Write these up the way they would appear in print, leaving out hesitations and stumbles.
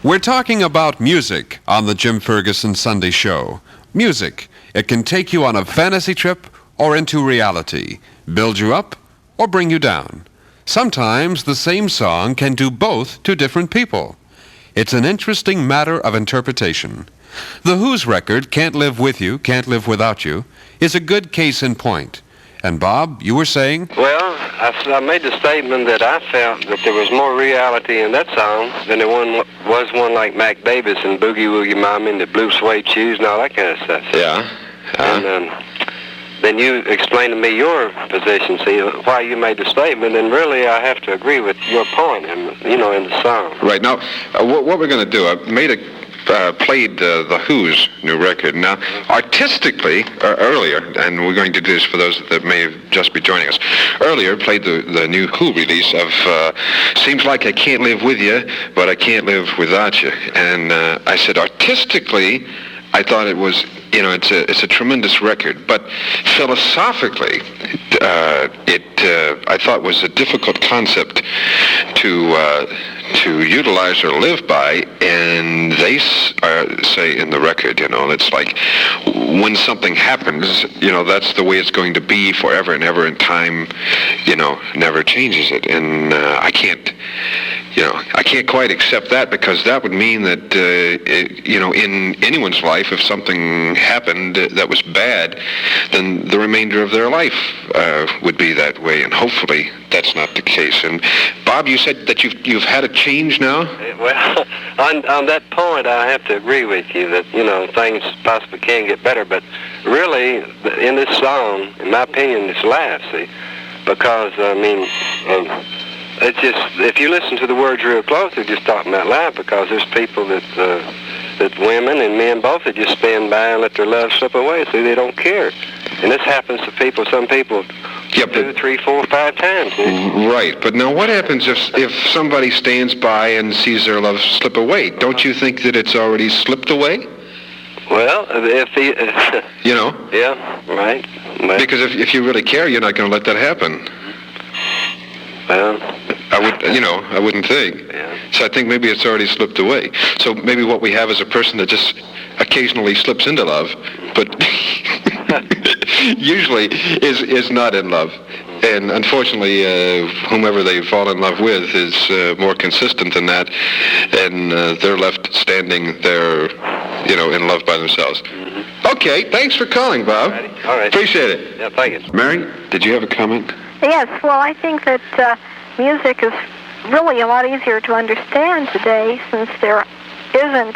We're talking about music on the Jim Ferguson Sunday Show. Music. It can take you on a fantasy trip or into reality, build you up or bring you down. Sometimes the same song can do both to different people. It's an interesting matter of interpretation. The Who's record, Can't Live With You, Can't Live Without You, is a good case in point. And Bob, you were saying? Well, I made the statement that I felt that there was more reality in that song than there was one like Mac Davis and Boogie Woogie Mommy and the Blue Suede Shoes and all that kind of stuff. Yeah. And then you explained to me your position, see, why you made the statement, and really I have to agree with your point, in the song. Right. Now, what we're going to do, I played the Who's new record. Now, artistically, earlier, and we're going to do this for those that may just be joining us, earlier played the new Who release of Seems Like I Can't Live With You, But I Can't Live Without You. And I said, artistically, I thought it was, it's a tremendous record, but philosophically, I thought was a difficult concept to utilize or live by, and they say in the record, it's like when something happens, that's the way it's going to be forever and ever, and time, never changes it. And I can't quite accept that, because that would mean that, in anyone's life, if something happened that was bad, then the remainder of their life would be that way, and hopefully that's not the case. And Bob, you said that you've had a change now? Well, on that point, I have to agree with you that, things possibly can get better, but really, in this song, in my opinion, it's laughs, see, because, it's just, if you listen to the words real close, they're just talking about love, because there's people that women and men both that just stand by and let their love slip away, so they don't care. And this happens to some people, 2, 3, 4, 5 times. Right, but now what happens if somebody stands by and sees their love slip away? Don't you think that it's already slipped away? Well, if he... Yeah, right. Because if you really care, you're not going to let that happen. Well, I wouldn't think. Yeah. So I think maybe it's already slipped away. So maybe what we have is a person that just occasionally slips into love, but usually is not in love. And unfortunately, whomever they fall in love with is more consistent than that, and they're left standing there, in love by themselves. Mm-hmm. Okay, thanks for calling, Bob. All right. Appreciate it. Yeah, thank you. Mary, did you have a comment? Yes, well, I think that music is really a lot easier to understand today, since there isn't,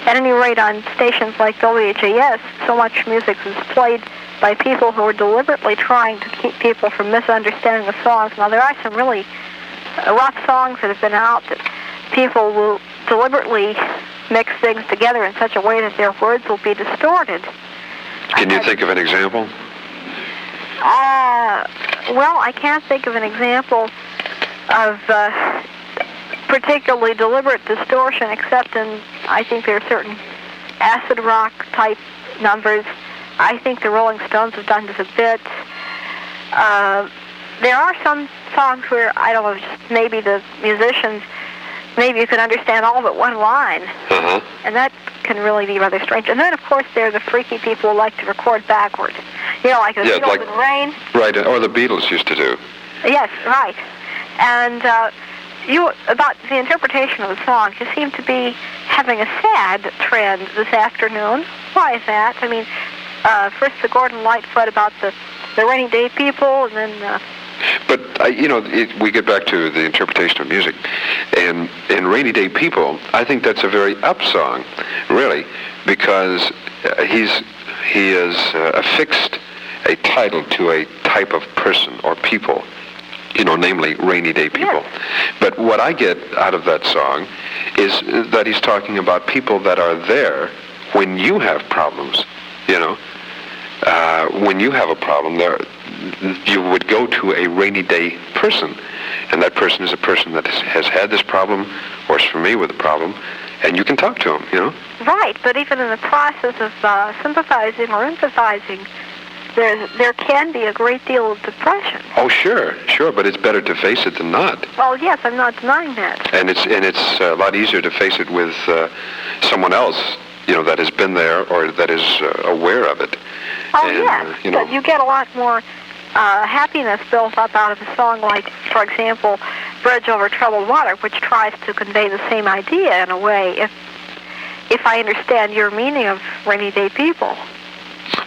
at any rate on stations like WHAS, so much music is played by people who are deliberately trying to keep people from misunderstanding the songs. Now, there are some really rough songs that have been out that people will deliberately mix things together in such a way that their words will be distorted. Can you think of an example? Well, I can't think of an example of particularly deliberate distortion, except in, I think there are certain acid rock type numbers. I think the Rolling Stones have done this a bit. There are some songs where, I don't know, just maybe the musicians, maybe you can understand all but one line. Uh-huh. And that can really be rather strange. And then, of course, there are the freaky people who like to record backwards. Like the Beatles and Rain. Right, or the Beatles used to do. Yes, right. And about the interpretation of the song, you seem to be having a sad trend this afternoon. Why is that? I mean, first the Gordon Lightfoot about the rainy day people, and then... But, we get back to the interpretation of music. And in Rainy Day People, I think that's a very up song, really, because he has affixed a title to a type of person or people, namely Rainy Day People. Yes. But what I get out of that song is that he's talking about people that are there when you have problems, when you have a problem, you would go to a rainy day person, and that person is a person that has had this problem or is familiar with the problem, and you can talk to him, Right, but even in the process of sympathizing or empathizing, there can be a great deal of depression. Oh, sure, but it's better to face it than not. Well, yes, I'm not denying that. And it's a lot easier to face it with someone else, that has been there or that is aware of it. Oh, and, yes, but you get a lot more happiness built up out of a song like, for example, Bridge Over Troubled Water, which tries to convey the same idea in a way, if I understand your meaning of Rainy Day People.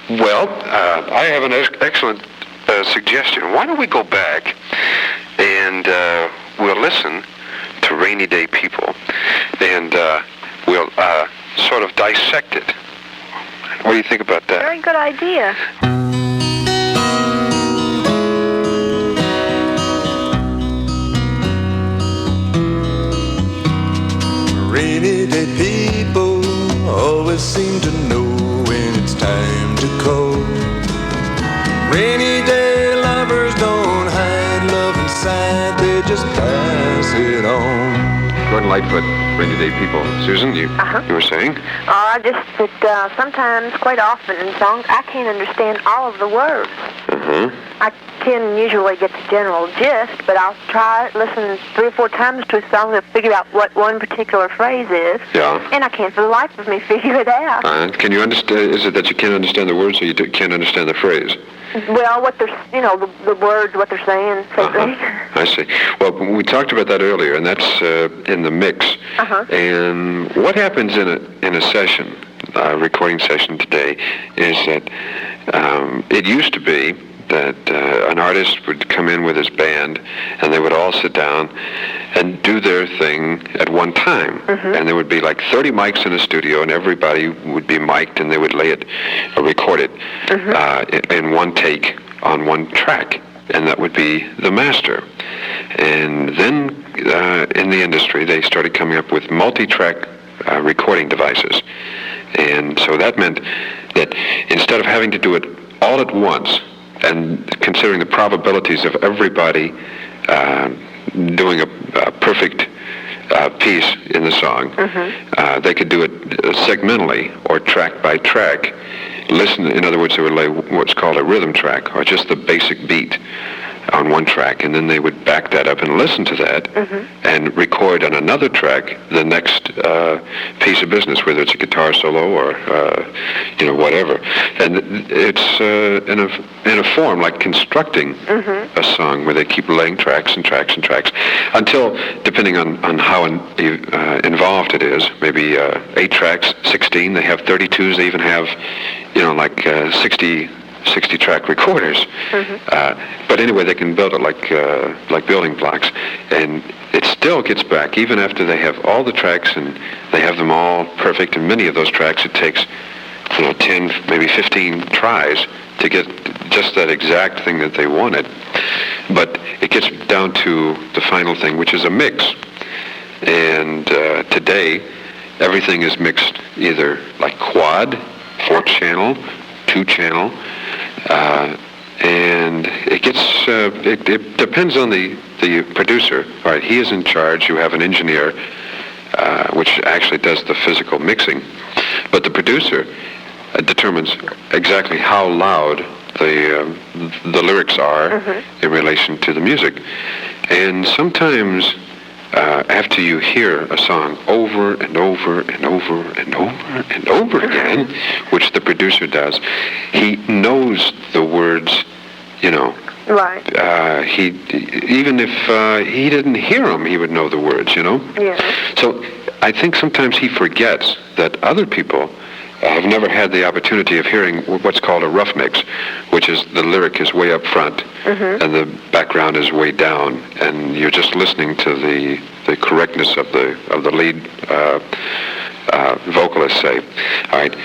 Well, I have an excellent suggestion. Why don't we go back and we'll listen to Rainy Day People, and we'll sort of dissect it. What do you think about that? Very good idea. Rainy day people always seem to know when it's time to call. Rainy day lovers don't hide love inside, they just pass it on. Gordon Lightfoot, Rainy Day People. Susan, you were saying? That sometimes, quite often in songs, I can't understand all of the words. I can usually get the general gist, but I'll try it, listen 3 or 4 times to a song to figure out what one particular phrase is. Yeah. And I can't for the life of me figure it out. Can you understand? Is it that you can't understand the words, or you can't understand the phrase? Well, what they're, the words, what they're saying. I see. Well, we talked about that earlier, and that's in the mix. And what happens in a session, recording session today, is that it used to be that an artist would come in with his band, and they would all sit down and do their thing at one time. And there would be like 30 mics in a studio, and everybody would be mic'd, and they would record it in one take on one track, and that would be the master. And then in the industry, they started coming up with multi-track recording devices. And so that meant that instead of having to do it all at once, and considering the probabilities of everybody doing a perfect piece in the song, they could do it segmentally or track by track. Listen, in other words, they would lay what's called a rhythm track, or just the basic beat on one track, and then they would back that up and listen to that and record on another track the next piece of business, whether it's a guitar solo or whatever. And it's in a form like constructing a song where they keep laying tracks and tracks and tracks until, depending on how involved it is, maybe 8 tracks, 16. They have 32s. They even have 60-track recorders. But anyway, they can build it like building blocks, and it still gets back even after they have all the tracks and they have them all perfect. And many of those tracks, it takes 10, maybe 15 tries to get just that exact thing that they wanted. But it gets down to the final thing, which is a mix. And today, everything is mixed either like quad, 4-channel, 2-channel, and it gets it depends on the producer. All right, he is in charge. You have an engineer, which actually does the physical mixing, but the producer determines exactly how loud the lyrics are in relation to the music. And sometimes after you hear a song over and over and over and over and over again, which the producer does, he knows the words, Right. Even if he didn't hear them, he would know the words, Yeah. So I think sometimes he forgets that other people have never had the opportunity of hearing what's called a rough mix, which is the lyric is way up front and the background is way down, and you're just listening to the correctness of the lead vocalist, say. All right.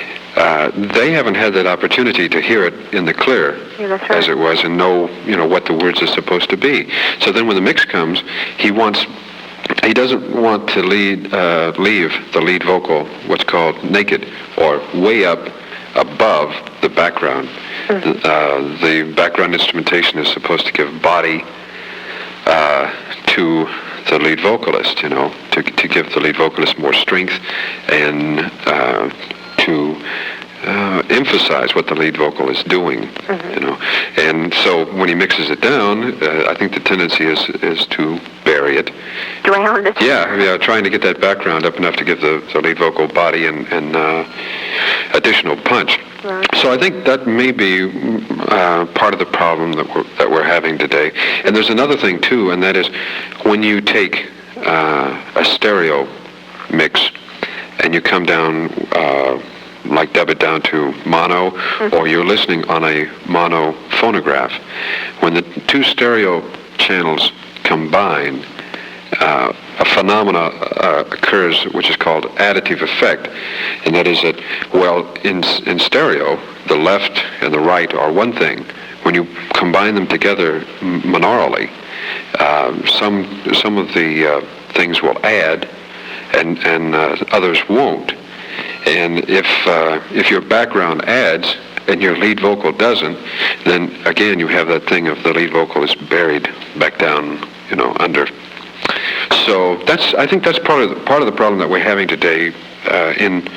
They haven't had that opportunity to hear it in the clear, that's right, as it was, and know what the words are supposed to be. So then when the mix comes, he doesn't want to leave the lead vocal, what's called naked, or way up above the background. The background instrumentation is supposed to give body to the lead vocalist, to give the lead vocalist more strength and to emphasize what the lead vocal is doing, you know. And so when he mixes it down, I think the tendency is to bury it. Drown it. Yeah, trying to get that background up enough to give the lead vocal body and additional punch. Right. So I think that may be part of the problem that we're having today. And there's another thing too, and that is when you take a stereo mix and you come down, like dub it down to mono, or you're listening on a mono phonograph, when the two stereo channels combine, a phenomena occurs which is called additive effect, and that is that, well, in stereo, the left and the right are one thing. When you combine them together monorally, some of the things will add, and others won't. And if your background adds and your lead vocal doesn't, then again you have that thing of the lead vocal is buried back down, you know, under. So I think that's part of the problem that we're having today in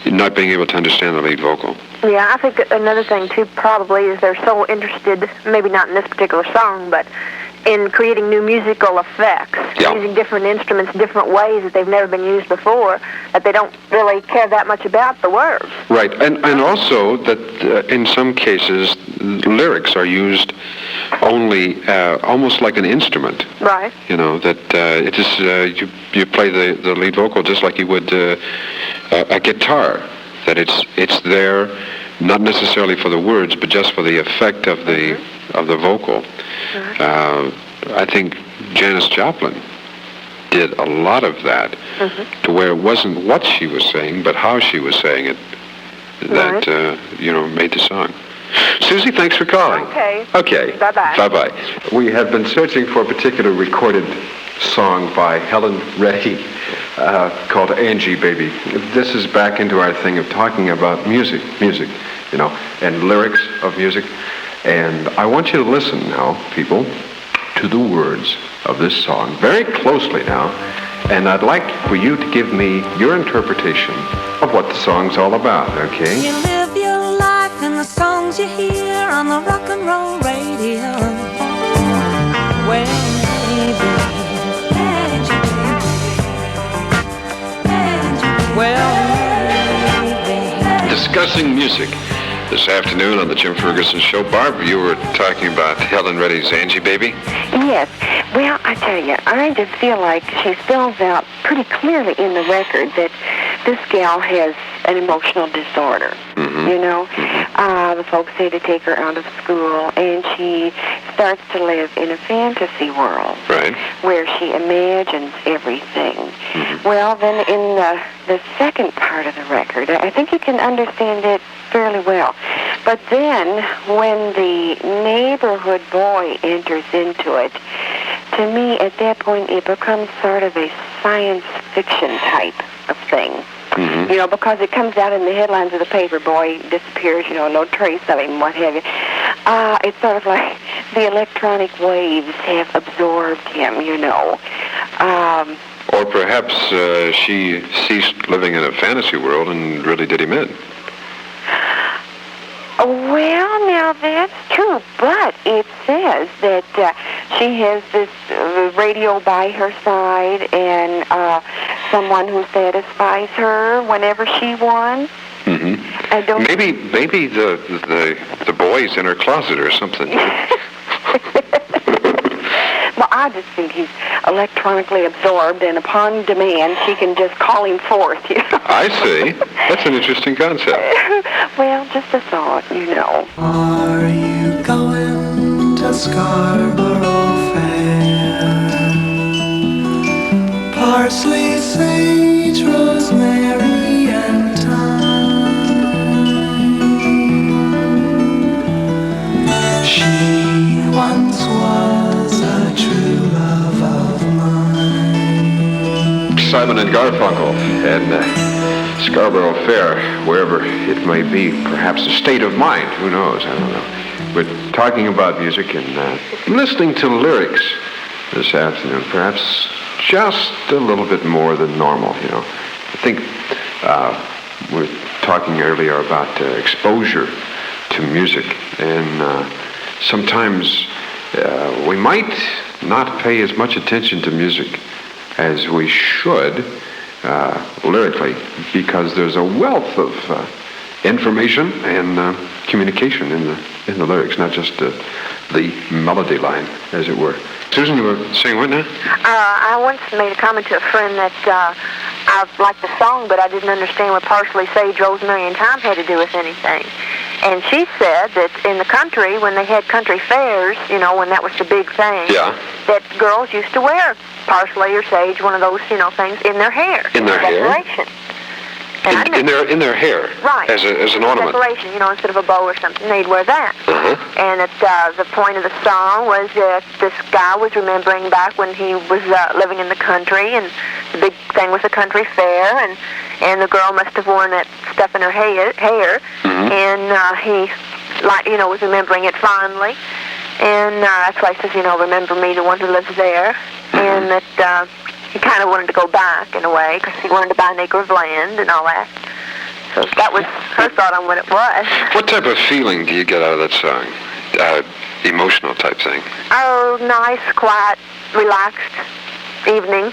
not being able to understand the lead vocal. Yeah, I think another thing too probably is they're so interested, maybe not in this particular song, but in creating new musical effects, using different instruments, different ways that they've never been used before, that they don't really care that much about the words. Right, and also that in some cases lyrics are used only almost like an instrument. Right. You know, that it is you play the lead vocal just like you would a guitar. That it's there not necessarily for the words, but just for the effect of the vocal. I think Janis Joplin did a lot of that, to where it wasn't what she was saying, but how she was saying it that made the song. Susie, thanks for calling. Okay. Bye-bye. Bye-bye. We have been searching for a particular recorded song by Helen Reddy called Angie, Baby. This is back into our thing of talking about music, you know, and lyrics of music. And I want you to listen now, people, to the words of this song very closely now. And I'd like for you to give me your interpretation of what the song's all about, okay? You live your life in the songs you hear on the rock and roll radio. Well, Discussing music this afternoon on the Jim Ferguson Show. Barb, you were talking about Helen Reddy's Angie, Baby? Yes. Well, I tell you, I just feel like she spells out pretty clearly in the record that this gal has an emotional disorder. You know, the folks say to take her out of school, and she starts to live in a fantasy world, where she imagines everything. Well, then in the second part of the record, I think you can understand it fairly well. But then, when the neighborhood boy enters into it, to me, at that point, it becomes sort of a science fiction type of thing. You know, because it comes out in the headlines of the paper, boy disappears, you know, no trace of him, what have you. It's sort of like the electronic waves have absorbed him, you know. Or perhaps she ceased living in a fantasy world and really did him in. Well, now that's true, but it says that she has this radio by her side and someone who satisfies her whenever she wants. I don't. Maybe the boy's in her closet or something. Well, I just think he's electronically absorbed, and upon demand, she can just call him forth, you know. I see. That's an interesting concept. Well, just a thought, you know. Are you going to Scarborough Fair? Parsley, sage, rosemary, and thyme. She once was a true love of mine. Simon and Garfunkel and Scarborough Fair, wherever it may be, perhaps a state of mind, who knows, I don't know. We're talking about music and listening to lyrics this afternoon, perhaps just a little bit more than normal, you know. I think we're talking earlier about exposure to music, and sometimes we might not pay as much attention to music as we should lyrically, because there's a wealth of information and communication in the lyrics, not just the melody line, as it were. Susan, you were saying what now? I once made a comment to a friend that I liked the song, but I didn't understand what parsley, sage, rosemary, and thyme had to do with anything. And she said that in the country, when they had country fairs, you know, when that was the big thing, that girls used to wear parsley or sage, one of those, you know, things in their hair. In their hair? Decoration. In their hair, right? As an ornament. Decoration, you know, instead of a bow or something, they'd wear that. And the point of the song was that this guy was remembering back when he was living in the country, and the big thing was the country fair, and the girl must have worn that stuff in her hair, and he, like, you know, was remembering it fondly, and that's why he says, you know, remember me, the one who lives there, and that. He kind of wanted to go back in a way because he wanted to buy an acre of land and all that. So that was her thought on what it was. What type of feeling do you get out of that song? Emotional type thing? Oh, nice, quiet, relaxed evening.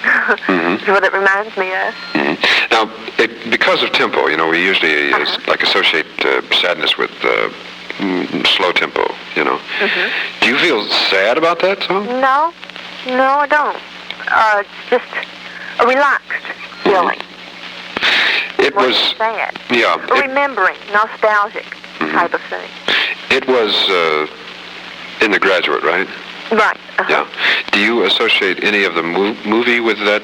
Is what it reminds me of. Now, because of tempo, you know, we usually like associate sadness with slow tempo, you know. Do you feel sad about that song? No, I don't. Just a relaxed feeling. It was sad. Yeah. Remembering, nostalgic type of thing. It was in The Graduate, right? Right. Yeah. Do you associate any of the movie with that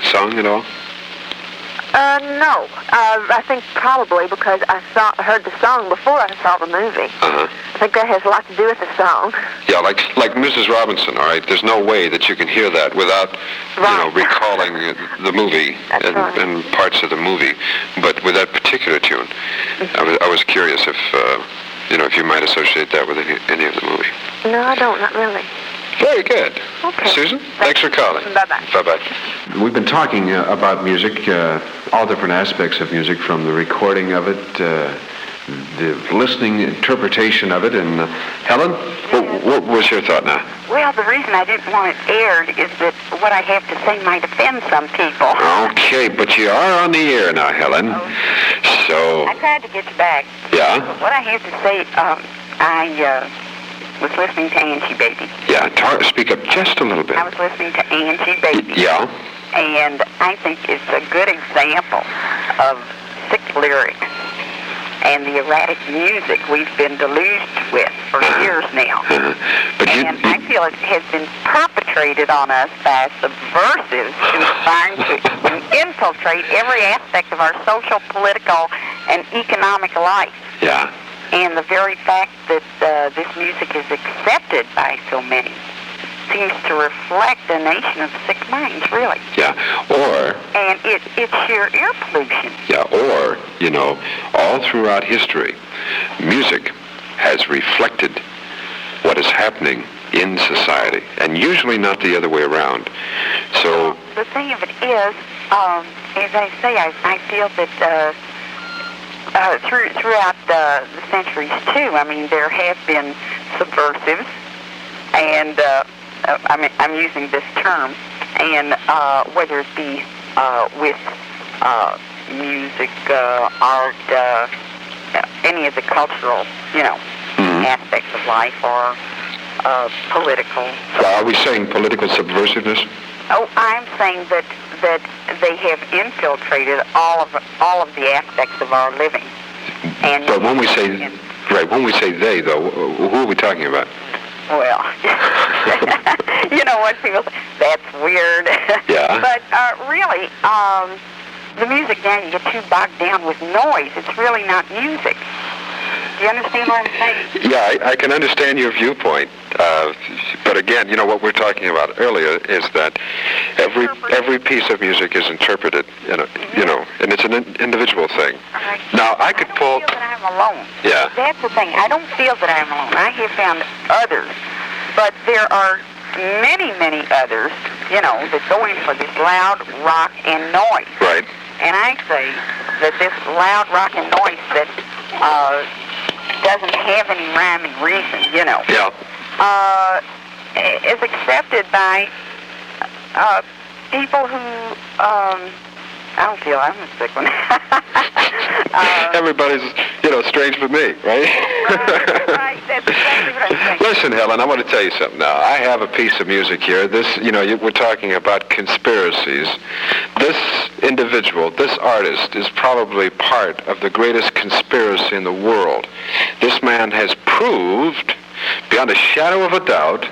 song at all? No. I think probably because I heard the song before I saw the movie. I think that has a lot to do with the song. Yeah, like Mrs. Robinson, all right? There's no way that you can hear that without, you know, recalling the movie and parts of the movie. But with that particular tune, I was curious if, you know, if you might associate that with any of the movie. No, I don't, not really. Very good. Okay. Susan, thanks for calling. Bye-bye. Bye-bye. We've been talking about music, all different aspects of music, from the recording of it, the listening interpretation of it. And Helen, what was your thought now? Well, the reason I didn't want it aired is that what I have to say might offend some people. Okay, but you are on the air now, Helen. So... I tried to get you back. Yeah? What I have to say, I was listening to Angie, baby. Yeah, speak up just a little bit. I was listening to Angie, baby. Yeah? And I think it's a good example of sick lyrics and the erratic music we've been deluged with for years now. And I feel it has been perpetrated on us by subversives who are trying to infiltrate every aspect of our social, political, and economic life. Yeah. And the very fact that this music is accepted by so many seems to reflect a nation of sick minds, really. Yeah, or... And it's sheer ear pollution. Yeah, or, you know, all throughout history, music has reflected what is happening in society, and usually not the other way around. So... Well, the thing of it is, as I say, I feel that... throughout the centuries, too. I mean, there have been subversives, and I'm using this term, and whether it be with music, art, any of the cultural, you know, aspects of life, or political. Are we saying political subversiveness? Oh, I'm saying that they have infiltrated all of the aspects of our living. And but when we say they, though, who are we talking about? Well, you know what people say, that's weird. Yeah. But really, the music now, you get too bogged down with noise. It's really not music. Do you understand what I'm saying? Yeah, I can understand your viewpoint. But again, you know, what we're talking about earlier is that every piece of music is interpreted, you know, and it's an individual thing. Right. Now, I could pull... I don't feel that I'm alone. Yeah. That's the thing. I don't feel that I'm alone. I have found others, but there are many, many others, you know, that go in for this loud rock and noise. Right. And I say that this loud rocking noise that doesn't have any rhyme and reason, you know, is accepted by people who, I don't feel I'm a sick one. Everybody's, strange but me, right? Right, that's exactly what I'm saying. Listen, Helen, I want to tell you something now. I have a piece of music here. This, we're talking about conspiracies. This individual, this artist, is probably part of the greatest conspiracy in the world. This man has proved, beyond a shadow of a doubt,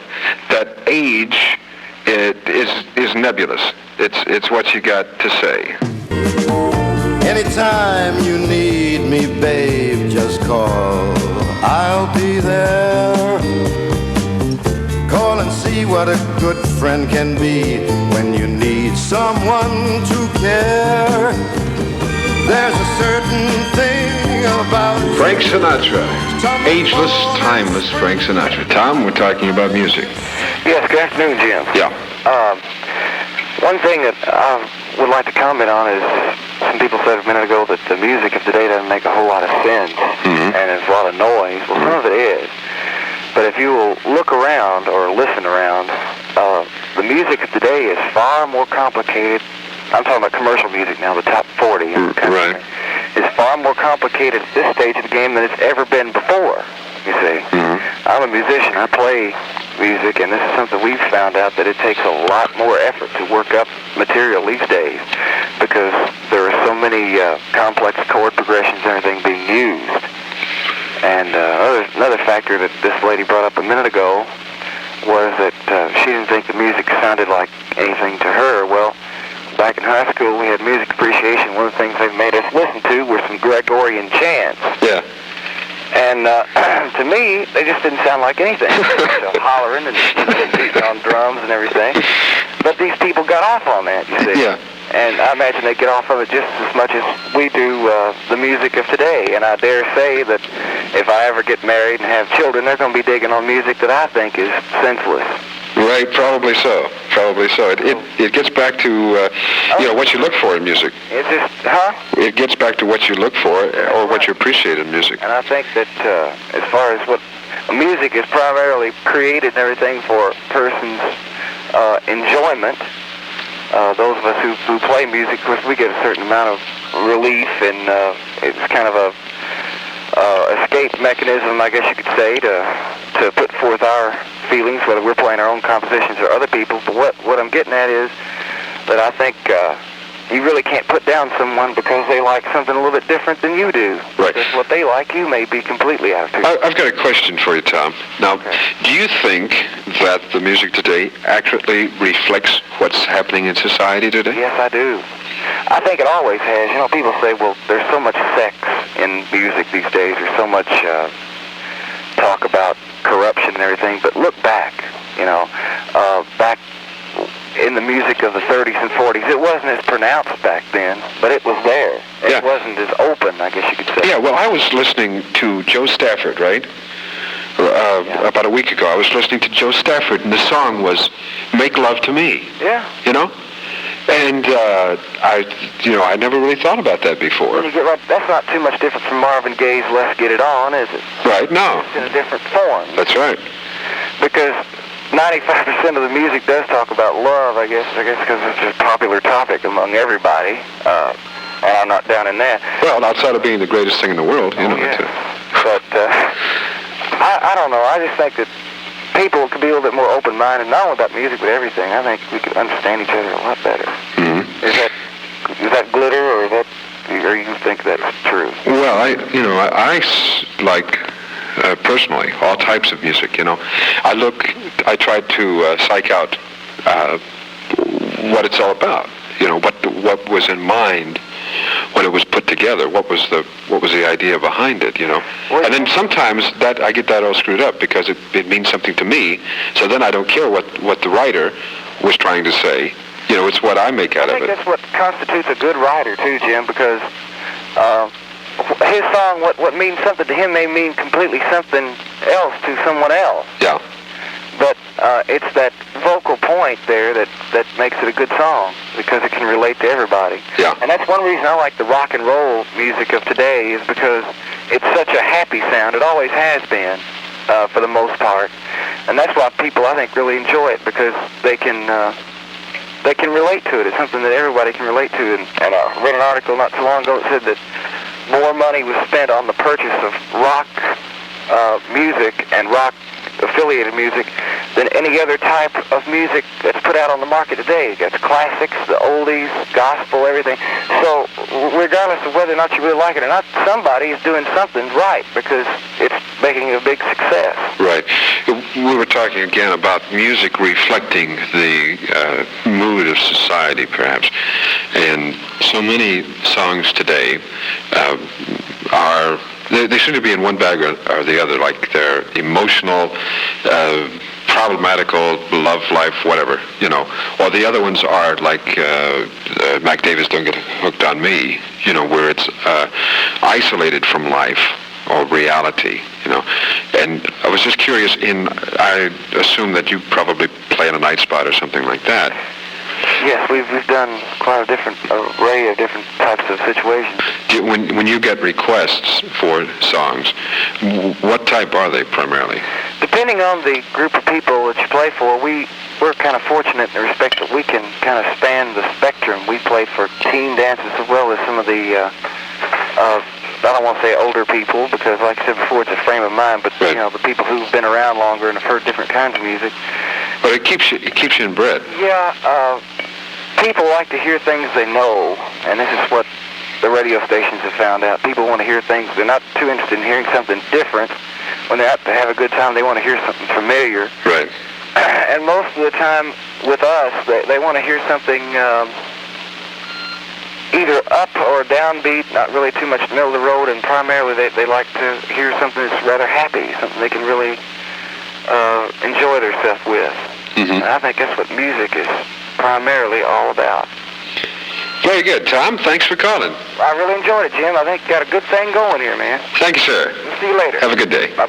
that age is nebulous. It's what you got to say. Anytime you need me, babe, just call. I'll be there. Call and see what a good friend can be when you need someone to care. There's a certain thing about Frank Sinatra. Ageless, timeless Frank Sinatra. Tom, we're talking about music. Yes, good afternoon, Jim. Yeah. One thing that I would like to comment on is some people said a minute ago that the music of today doesn't make a whole lot of sense, and there's a lot of noise. Well, some of it is. But if you will look around or listen around, the music of today is far more complicated. I'm talking about commercial music now, the top 40 in the country. Right. It's far more complicated at this stage of the game than it's ever been before, you see. I'm a musician. I play music, and this is something we've found out that it takes a lot more effort to work up material these days because there are so many complex chord progressions and everything being used. And another factor that this lady brought up a minute ago was that she didn't think the music sounded like anything to her. Well, back in high school, we had music appreciation. One of the things they made us listen to were some Gregorian chants. Yeah. And to me, they just didn't sound like anything. So hollering and beating on drums and everything. But these people got off on that, you see. Yeah. And I imagine they get off of it just as much as we do the music of today. And I dare say that if I ever get married and have children, they're going to be digging on music that I think is senseless. Right, probably so. Probably so. It gets back to what you look for in music. It's just, It gets back to what you look for or what you appreciate in music. And I think that as far as what music is primarily created and everything for a person's enjoyment, those of us who play music, of course, we get a certain amount of relief, and it's kind of a escape mechanism, I guess you could say, to put forth our feelings, whether we're playing our own compositions or other people's. But what I'm getting at is that I think you really can't put down someone because they like something a little bit different than you do. Right. Because what they like, you may be completely out of tune. I've got a question for you, Tom. Now, do you think that the music today accurately reflects what's happening in society today? Yes, I do. I think it always has. You know, people say, well, there's so much sex in music these days. There's so much talk about corruption and everything. But look back, back in the music of the 30s and 40s, it wasn't as pronounced back then, but it was there. It wasn't as open, I guess you could say. Yeah, well, I was listening to Joe Stafford, right? About a week ago, I was listening to Joe Stafford, and the song was "Make Love to Me." Yeah. And I never really thought about that before. When you get right, that's not too much different from Marvin Gaye's "Let's Get It On," is it? Right. No. It's in a different form. That's right. Because 95% of the music does talk about love, I guess because it's a popular topic among everybody. And I'm not down in that. Well, outside of being the greatest thing in the world, Yeah. But I don't know. I just think that people could be a little bit more open-minded, not only about music, but everything. I think we could understand each other a lot better. Mm-hmm. Is that glitter, or you think that's true? Well, I like personally all types of music. I try to psych out what it's all about. What was in mind when it was put together. What was the idea behind it? And then sometimes I get that all screwed up because it means something to me. So then I don't care what the writer was trying to say. It's what I make out of it. I think that's what constitutes a good writer too, Jim, because his song, what means something to him may mean completely something else to someone else. Yeah. But it's that vocal point there that makes it a good song, because it can relate to everybody. Yeah. And that's one reason I like the rock and roll music of today, is because it's such a happy sound. It always has been, for the most part. And that's why people, I think, really enjoy it, because they can relate to it. It's something that everybody can relate to. And I read an article not too long ago that said that more money was spent on the purchase of rock music and rock-affiliated music than any other type of music that's put out on the market today. That's classics, the oldies, gospel, everything. So regardless of whether or not you really like it or not, somebody is doing something right, because it's making a big success. Right. We were talking again about music reflecting the mood of society, perhaps. And so many songs today they seem to be in one bag or the other, like they're emotional, problematical, love life, whatever, you know. Or the other ones are like Mac Davis, Don't Get Hooked on Me, you know, where it's isolated from life or reality, you know. And I was just curious, I assume that you probably play in a night spot or something like that. Yes, we've done quite a different array of different types of situations. When you get requests for songs, what type are they primarily? Depending on the group of people that you play for, we're kind of fortunate in the respect that we can kind of span the spectrum. We play for teen dances as well as some of the, I don't want to say older people, because like I said before, it's a frame of mind, but right. You know, the people who've been around longer and have heard different kinds of music. But it keeps you in bread. Yeah, people like to hear things they know, and this is what the radio stations have found out. People want to hear things. They're not too interested in hearing something different. When they're out to have a good time, they want to hear something familiar. Right. And most of the time with us, they want to hear something either up or downbeat, not really too much middle of the road, and primarily they like to hear something that's rather happy, something they can really enjoy themselves with. Mm-hmm. And I think that's what music is primarily all about. Very good, Tom. Thanks for calling. I really enjoyed it, Jim. I think you got a good thing going here, man. Thank you, sir. See you later. Have a good day. Bye-bye.